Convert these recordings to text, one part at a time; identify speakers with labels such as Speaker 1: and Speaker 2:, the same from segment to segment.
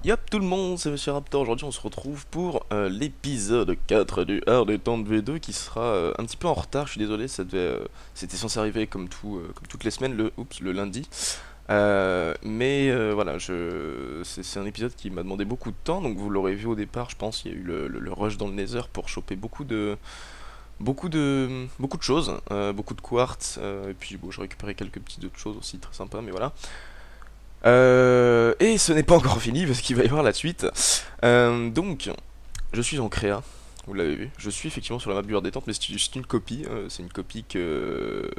Speaker 1: Yop tout le monde, c'est Monsieur Raptor. Aujourd'hui on se retrouve pour l'épisode 4 du Hard Détente V2 qui sera un petit peu en retard, je suis désolé, c'était censé arriver comme toutes les semaines le lundi. Mais voilà, c'est un épisode qui m'a demandé beaucoup de temps, donc vous l'aurez vu au départ, je pense, il y a eu le rush dans le Nether pour choper beaucoup de choses, beaucoup de quartz, et puis bon, j'ai récupéré quelques petites autres choses aussi très sympas, mais voilà. Et ce n'est pas encore fini parce qu'il va y avoir la suite. Donc, je suis en créa, vous l'avez vu. Je suis effectivement sur la map du Hard Détente, mais c'est juste une copie. C'est une copie que.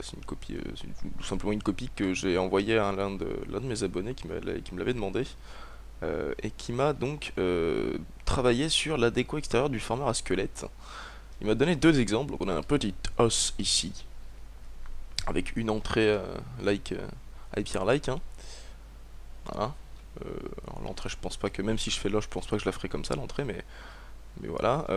Speaker 1: C'est une copie. C'est tout simplement une copie que j'ai envoyée à l'un de mes abonnés qui me l'avait demandé. Et qui m'a donc travaillé sur la déco extérieure du farmer à squelette. Il m'a donné deux exemples. Donc, on a un petit os ici, avec une entrée pierre-like, hein. Voilà. Alors l'entrée, je pense pas que, même si je fais là, je pense pas que je la ferai comme ça l'entrée, mais voilà.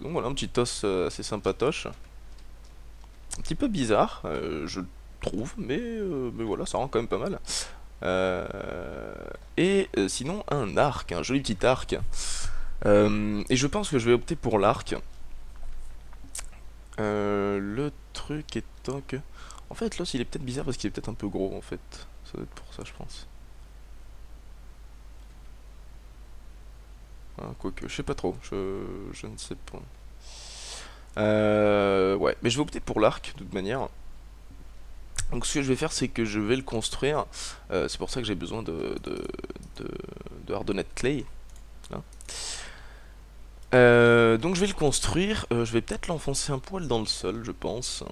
Speaker 1: Donc voilà, un petit os assez sympatoche. Un petit peu bizarre, je trouve, mais voilà, ça rend quand même pas mal. Sinon, un arc, un joli petit arc. Et je pense que je vais opter pour l'arc. Le truc étant que. En fait, l'os il est peut-être bizarre parce qu'il est peut-être un peu gros en fait. Ça doit être pour ça, je pense. Ah, quoique, je sais pas trop, je ne sais pas. Ouais, mais je vais opter pour l'arc de toute manière. Donc ce que je vais faire, c'est que je vais le construire. C'est pour ça que j'ai besoin de Hardened Clay. Là. Donc je vais le construire. Je vais peut-être l'enfoncer un poil dans le sol, je pense.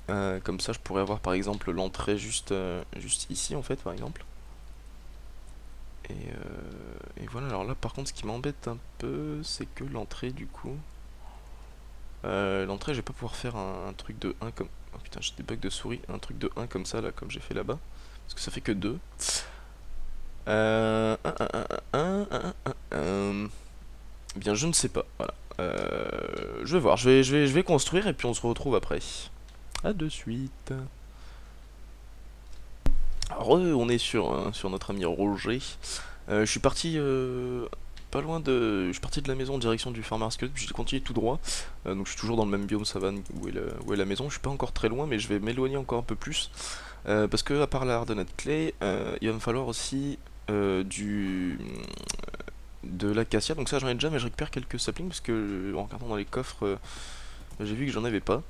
Speaker 1: Comme ça, je pourrais avoir par exemple l'entrée juste ici, en fait, par exemple. Et voilà, alors là, par contre, ce qui m'embête un peu, c'est que l'entrée, du coup. L'entrée, je vais pas pouvoir faire un truc de 1 comme. Oh putain, j'ai des bugs de souris. Un truc de 1 comme ça, là, comme j'ai fait là-bas. Parce que ça fait que 2. Euh, un, un, un, Bien, je ne sais pas. Voilà. Je vais voir. Je vais construire et puis on se retrouve après. A de suite. Alors, on est sur notre ami Roger. Je suis parti pas loin de. Je suis parti de la maison en direction du Farmer's Cut, puis j'ai continué tout droit. Donc je suis toujours dans le même biome savane où est la maison. Je suis pas encore très loin, mais je vais m'éloigner encore un peu plus. Parce que, à part la Hardened Clay, il va me falloir aussi de l'acacia. Donc ça, j'en ai déjà, mais je récupère quelques saplings parce que en regardant dans les coffres, j'ai vu que j'en avais pas.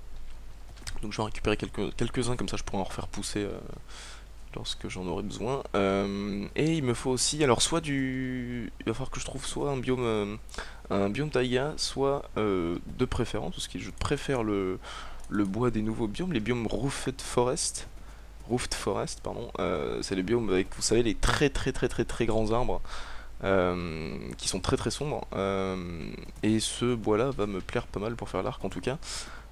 Speaker 1: Donc je vais en récupérer quelques-uns, comme ça je pourrai en refaire pousser lorsque j'en aurai besoin. Et il me faut aussi, alors il va falloir que je trouve soit un biome taïga, soit de préférence, parce que je préfère le bois des nouveaux biomes, les biomes Roofed Forest, pardon. C'est les biomes avec, vous savez, les très très très très très grands arbres. Qui sont très très sombres, et ce bois là va me plaire pas mal pour faire l'arc en tout cas.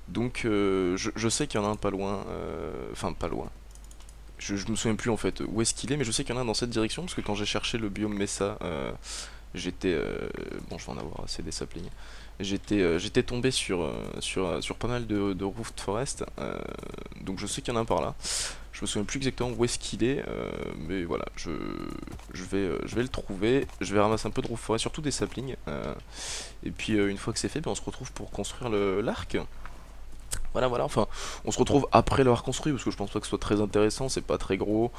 Speaker 1: Donc je sais qu'il y en a un pas loin, enfin pas loin, je me souviens plus en fait où est-ce qu'il est, mais je sais qu'il y en a un dans cette direction parce que quand j'ai cherché le biome Mesa, j'étais. Bon, je vais en avoir assez des saplings. J'étais tombé sur pas mal de Roofed Forest, donc je sais qu'il y en a un par là. Je me souviens plus exactement où est-ce qu'il est, mais voilà, je vais le trouver. Je vais ramasser un peu de Roofed Forest, surtout des saplings, et puis une fois que c'est fait, ben, on se retrouve pour construire l'arc. Voilà, voilà, enfin, on se retrouve après l'avoir construit parce que je pense pas que ce soit très intéressant, c'est pas très gros.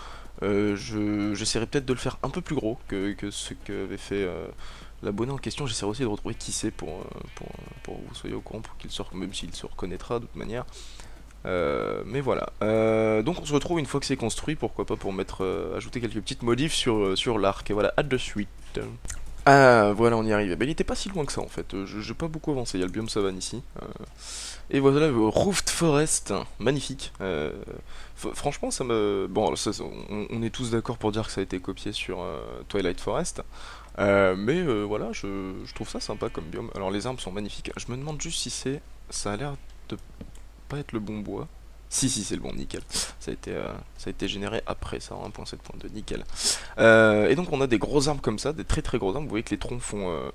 Speaker 1: J'essaierai peut-être de le faire un peu plus gros que ce qu'avait fait l'abonné en question. J'essaierai aussi de retrouver qui c'est pour que vous soyez au courant, pour qu'il se même s'il se reconnaîtra de toute manière. Mais voilà. Donc on se retrouve une fois que c'est construit, pourquoi pas pour ajouter quelques petites modifs sur l'arc. Et voilà, hâte de suite. Ah, voilà, on y arrive. Ben, il était pas si loin que ça en fait. J'ai pas beaucoup avancé. Il y a le biome savane ici. Et voilà, le Roofed Forest, magnifique. Franchement, ça me. Bon, on est tous d'accord pour dire que ça a été copié sur Twilight Forest. Mais voilà, je trouve ça sympa comme biome. Alors, les arbres sont magnifiques. Je me demande juste si c'est. Ça a l'air de pas être le bon bois. Si, si, c'est le bon, nickel. Ça a été généré après ça, 1.7.2, nickel. Et donc, on a des gros arbres comme ça, des très très gros arbres. Vous voyez que les troncs font.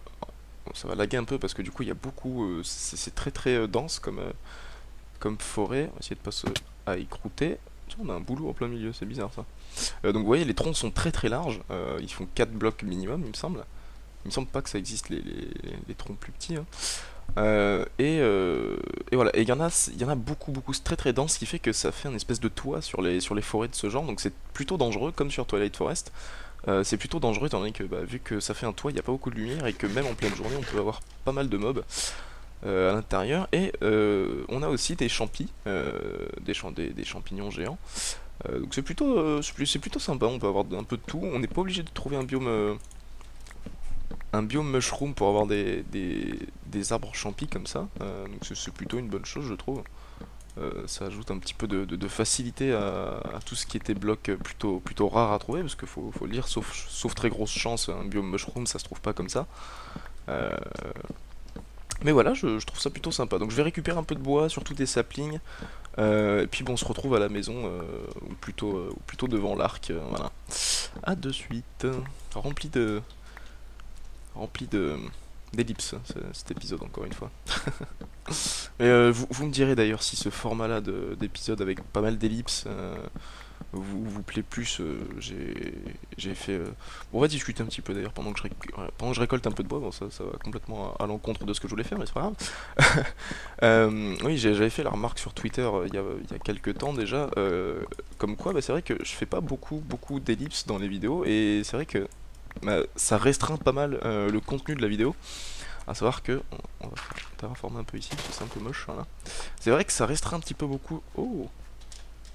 Speaker 1: Bon, ça va laguer un peu parce que du coup, il y a beaucoup. C'est très très dense comme forêt. On va essayer de pas se à écrouter. Tiens, on a un boulot en plein milieu, c'est bizarre ça. Donc vous voyez, les troncs sont très très larges, ils font 4 blocs minimum, il me semble. Il me semble pas que ça existe les troncs plus petits, hein. Et voilà, et il y en a beaucoup, beaucoup, c'est très très dense, ce qui fait que ça fait un espèce de toit sur les forêts de ce genre, donc c'est plutôt dangereux, comme sur Twilight Forest. C'est plutôt dangereux étant donné que bah, vu que ça fait un toit, il n'y a pas beaucoup de lumière et que même en pleine journée, on peut avoir pas mal de mobs à l'intérieur. Et on a aussi des champis, des champignons géants. Donc c'est plutôt sympa, on peut avoir un peu de tout. On n'est pas obligé de trouver un biome mushroom pour avoir des arbres champis comme ça. Donc c'est plutôt une bonne chose, je trouve. Ça ajoute un petit peu de facilité à tout ce qui était bloc plutôt rare à trouver, parce qu'il faut le dire, sauf très grosse chance, un biome mushroom ça se trouve pas comme ça. Euh, mais voilà, je trouve ça plutôt sympa. Donc je vais récupérer un peu de bois, surtout des saplings, et puis bon, on se retrouve à la maison, ou plutôt devant l'arc, voilà. À de suite, rempli de rempli de d'ellipses, cet épisode encore une fois. Mais vous me direz d'ailleurs si ce format-là d'épisode avec pas mal d'ellipses vous plaît plus. J'ai fait. Bon, on va discuter un petit peu d'ailleurs pendant que je récolte un peu de bois. Bon, ça va complètement à l'encontre de ce que je voulais faire, mais c'est pas grave. Oui, j'avais fait la remarque sur Twitter il y a quelques temps déjà, comme quoi bah, c'est vrai que je fais pas beaucoup d'ellipses dans les vidéos, et c'est vrai que bah, ça restreint pas mal le contenu de la vidéo. À savoir que on va terraformer un peu ici parce que c'est un peu moche, voilà. C'est vrai que ça restreint un petit peu beaucoup. Oh,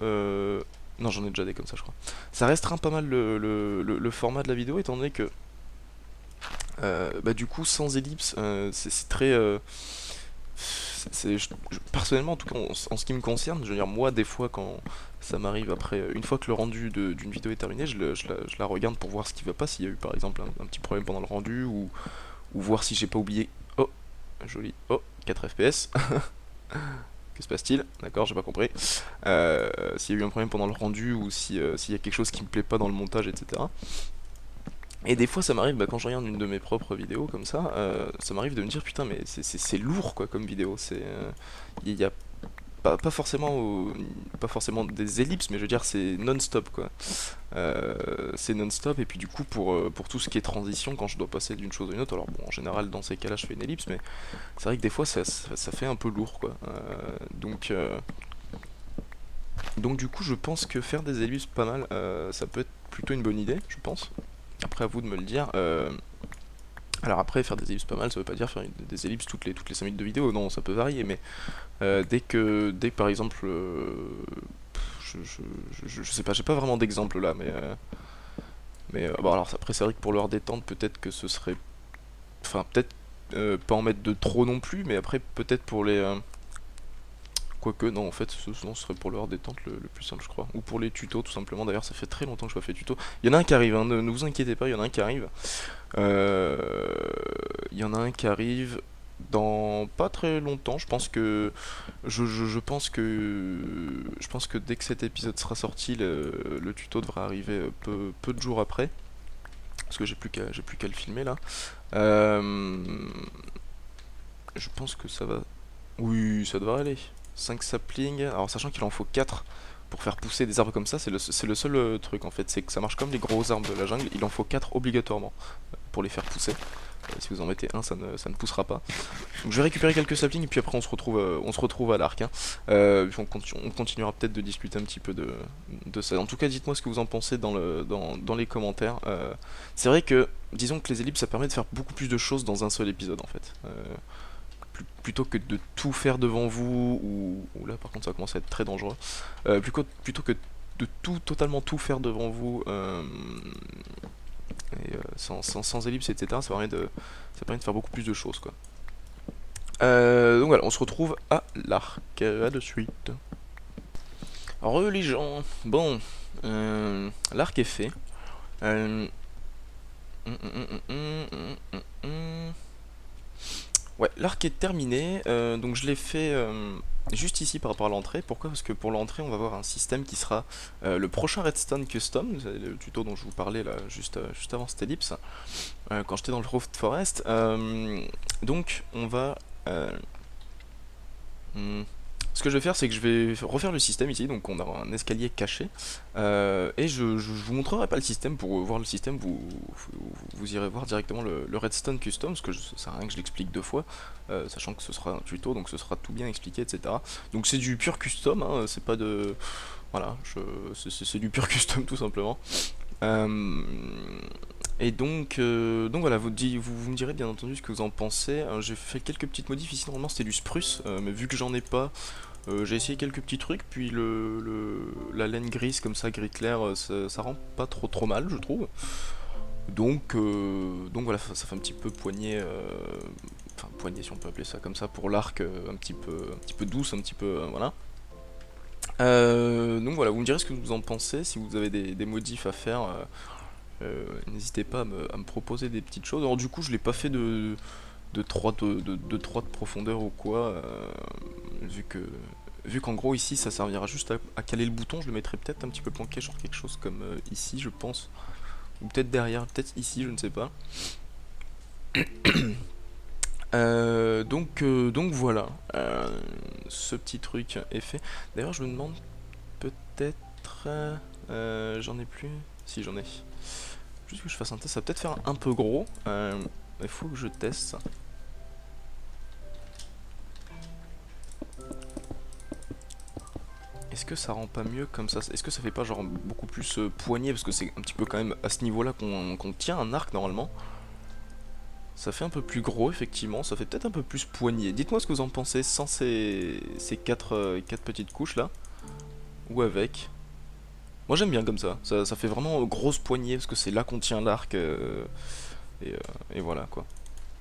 Speaker 1: non, j'en ai déjà des comme ça, je crois. Ça restreint pas mal le format de la vidéo, étant donné que bah, du coup, sans ellipse, c'est très personnellement, en tout cas en ce qui me concerne, je veux dire, moi des fois quand ça m'arrive après, une fois que le rendu d'une vidéo est terminé, je la regarde pour voir ce qui va pas, s'il y a eu par exemple un petit problème pendant le rendu, ou voir si j'ai pas oublié. Oh, joli. Oh, 4 FPS. Que se passe-t-il? D'accord, j'ai pas compris. S'il y a eu un problème pendant le rendu, ou s'il y a quelque chose qui me plaît pas dans le montage, etc. Et des fois ça m'arrive, bah, quand je regarde une de mes propres vidéos comme ça m'arrive de me dire putain mais c'est lourd quoi comme vidéo. Il y a pas forcément des ellipses, mais je veux dire c'est non-stop quoi. C'est non-stop, et puis du coup pour tout ce qui est transition, quand je dois passer d'une chose à une autre, alors bon en général dans ces cas-là je fais une ellipse, mais c'est vrai que des fois ça fait un peu lourd quoi. Donc du coup je pense que faire des ellipses pas mal, ça peut être plutôt une bonne idée, je pense. Après, à vous de me le dire. Alors après, faire des ellipses pas mal, ça veut pas dire faire des ellipses toutes les 5 minutes de vidéo, non, ça peut varier, mais dès que par exemple, je sais pas, j'ai pas vraiment d'exemple là, mais bon, alors après, c'est vrai que pour leur détente, peut-être que ce serait, enfin, peut-être pas en mettre de trop non plus, mais après, peut-être pour les, quoique, non, en fait, ce serait pour leur détente le plus simple, je crois. Ou pour les tutos, tout simplement. D'ailleurs, ça fait très longtemps que je n'ai pas fait tuto. Il y en a un qui arrive, hein, ne vous inquiétez pas, il y en a un qui arrive. Il y en a un qui arrive dans pas très longtemps. Je pense que dès que cet épisode sera sorti, le tuto devrait arriver peu de jours après. Parce que j'ai plus qu'à le filmer là. Je pense que ça va. Oui, ça devrait aller. 5 saplings. Alors, sachant qu'il en faut 4 pour faire pousser des arbres comme ça, c'est le seul truc en fait. C'est que ça marche comme les gros arbres de la jungle. Il en faut 4 obligatoirement pour les faire pousser. Si vous en mettez un, ça ne poussera pas. Donc, je vais récupérer quelques saplings, et puis après on se retrouve à l'arc, hein. On continuera peut-être de discuter un petit peu de ça. En tout cas, dites-moi ce que vous en pensez dans les commentaires. C'est vrai que, disons que les ellipses, ça permet de faire beaucoup plus de choses dans un seul épisode en fait. Plutôt que de tout faire devant vous, ou là par contre ça commence à être très dangereux, plutôt que de totalement tout faire devant vous, et sans ellipse, etc., ça permet de faire beaucoup plus de choses quoi. Donc voilà, on se retrouve à l'arc, à de suite. Religion, bon, l'arc est fait. Euh, hum, hum, hum, hum, hum, hum, hum. Ouais, l'arc est terminé, donc je l'ai fait juste ici par rapport à l'entrée. Pourquoi? Parce que pour l'entrée, on va avoir un système qui sera le prochain Redstone Custom, c'est le tuto dont je vous parlais là juste avant cette ellipse, quand j'étais dans le Roft Forest. Donc on va hmm, ce que je vais faire, c'est que je vais refaire le système ici, donc on a un escalier caché, et je vous montrerai pas le système. Pour voir le système, vous irez voir directement le Redstone Custom, parce que ça sert à rien que je l'explique deux fois, sachant que ce sera un tuto, donc ce sera tout bien expliqué, etc. Donc c'est du pur custom, hein, c'est pas de... Voilà, c'est du pur custom tout simplement. Euh, et donc voilà, vous me direz bien entendu ce que vous en pensez. J'ai fait quelques petites modifs ici, normalement c'était du spruce, mais vu que j'en ai pas, j'ai essayé quelques petits trucs, puis la laine grise comme ça, gris clair, ça rend pas trop mal je trouve. Donc voilà, ça fait un petit peu poignée, enfin poignée si on peut appeler ça comme ça, pour l'arc, un petit peu douce, un petit peu, voilà. Donc voilà, vous me direz ce que vous en pensez, si vous avez des modifs à faire, n'hésitez pas à me proposer des petites choses. Alors du coup je l'ai pas fait de 3 de profondeur ou quoi, vu qu'en gros ici ça servira juste à caler le bouton. Je le mettrai peut-être un petit peu planqué, genre quelque chose comme ici je pense, ou peut-être derrière, peut-être ici, je ne sais pas. Donc voilà, ce petit truc est fait. D'ailleurs je me demande peut-être, j'en ai plus, si j'en ai. Juste que je fasse un test, ça va peut-être faire un peu gros. Il faut que je teste. Est-ce que ça rend pas mieux comme ça? Est-ce que ça fait pas genre beaucoup plus poignée? Parce que c'est un petit peu quand même à ce niveau-là qu'on tient un arc normalement. Ça fait un peu plus gros effectivement, ça fait peut-être un peu plus poignée. Dites-moi ce que vous en pensez sans ces quatre petites couches là. Ou avec. Moi j'aime bien comme ça fait vraiment grosse poignée parce que c'est là qu'on tient l'arc, et, euh, et voilà quoi.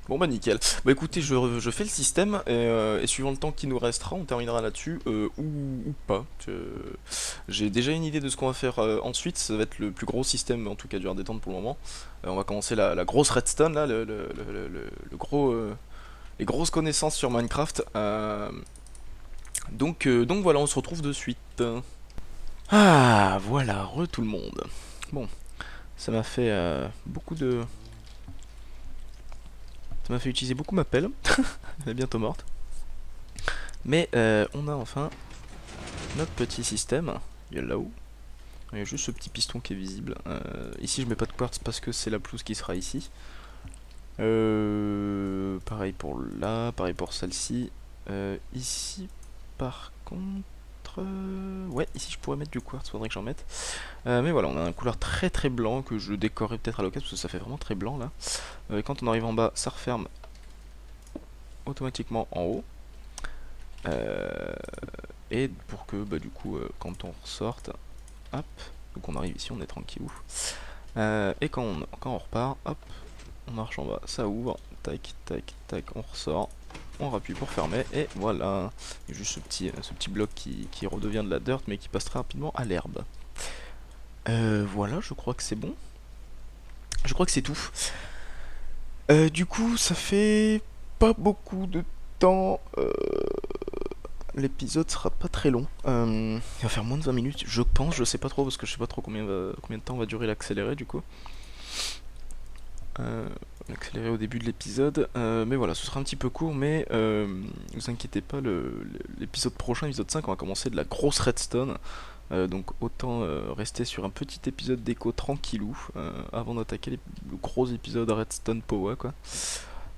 Speaker 1: Bon bah nickel. Bah écoutez, je fais le système et suivant le temps qui nous restera, on terminera là-dessus, ou pas. J'ai déjà une idée de ce qu'on va faire ensuite, ça va être le plus gros système en tout cas du hard détente pour le moment. On va commencer la grosse redstone là, le gros, les grosses connaissances sur Minecraft. Donc voilà, on se retrouve de suite. Ah voilà, tout le monde. Bon, ça m'a fait beaucoup de... Ça m'a fait utiliser beaucoup ma pelle. Elle est bientôt morte. Mais on a enfin notre petit système. Il y a là-haut. Il y a juste ce petit piston qui est visible. Ici je mets pas de quartz parce que c'est la pelouse qui sera ici. Pareil pour là, pareil pour celle-ci. Ici par contre... Ouais, ici je pourrais mettre du quartz, faudrait que j'en mette. Mais voilà, on a un couleur très blanc que je décorerai peut-être à l'occasion parce que ça fait vraiment très blanc là. Quand on arrive en bas, ça referme automatiquement en haut. Et pour que bah, du coup quand on ressorte, hop, donc on arrive ici, on est tranquillou. Et quand on repart, hop, on marche en bas, ça ouvre, tac, on ressort, on rappuie pour fermer, et voilà. Il y a juste ce petit bloc qui redevient de la dirt, mais qui passe très rapidement à l'herbe. Voilà, je crois que c'est bon. Je crois que c'est tout. Du coup, ça fait pas beaucoup de temps. L'épisode sera pas très long. Il va faire moins de 20 minutes, je pense. Je sais pas trop, parce que je sais pas trop combien de temps va durer l'accéléré, du coup. L'accéléré au début de l'épisode. Mais voilà, ce sera un petit peu court, mais vous inquiétez pas, l'épisode prochain, l'épisode 5, on va commencer de la grosse redstone. Donc autant rester sur un petit épisode d'écho tranquillou avant d'attaquer le gros épisode Redstone Power quoi.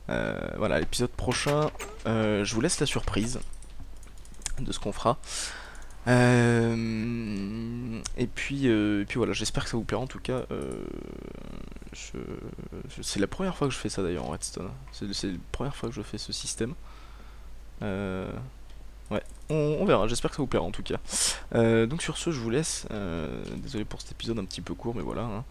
Speaker 1: Voilà, l'épisode prochain, je vous laisse la surprise de ce qu'on fera. Et puis voilà, j'espère que ça vous plaira en tout cas. C'est la première fois que je fais ça d'ailleurs en Redstone. C'est la première fois que je fais ce système. Ouais, on verra, j'espère que ça vous plaira en tout cas. Donc sur ce, je vous laisse. Désolé pour cet épisode un petit peu court, mais voilà. Hein.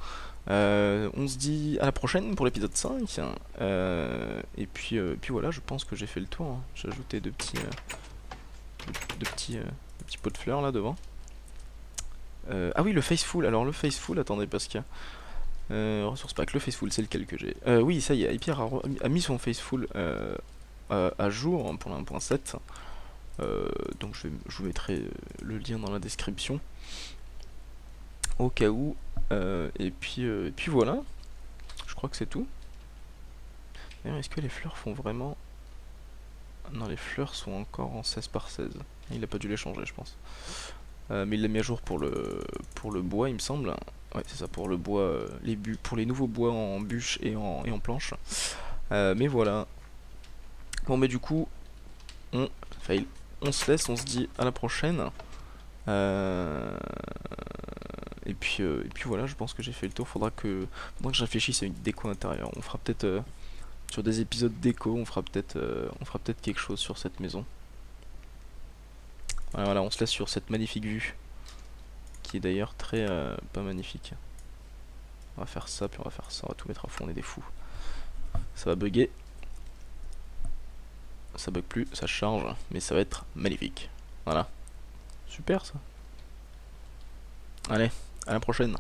Speaker 1: On se dit à la prochaine pour l'épisode 5. Et puis voilà, je pense que j'ai fait le tour. Hein. J'ai ajouté deux petits pots de fleurs là devant. Ah oui, le Faceful. Alors le Faceful, attendez, parce qu'il y a... ressource pack, le Faceful, c'est lequel que j'ai oui, ça y est, Hyper a mis son Faceful à jour pour la 1.7. Donc je vous mettrai le lien dans la description au cas où. Et puis voilà, je crois que c'est tout. Est-ce que les fleurs font vraiment Non, les fleurs sont encore en 16 par 16. Il a pas dû les changer, je pense. Mais il l'a mis à jour pour le bois, il me semble. Ouais, c'est ça, pour le bois, pour les nouveaux bois en bûche et en planche. Mais voilà. Bon, mais du coup, on, fail. On se laisse, on se dit à la prochaine. Et puis voilà, je pense que j'ai fait le tour. Faudra que je réfléchisse à une déco intérieure. On fera peut-être sur des épisodes déco, on fera peut-être quelque chose sur cette maison. Voilà, on se laisse sur cette magnifique vue, qui est d'ailleurs très pas magnifique. On va faire ça, puis on va faire ça, on va tout mettre à fond, on est des fous. Ça va bugger. Ça bug plus, ça charge, mais ça va être magnifique. Voilà. Super ça. Allez, à la prochaine.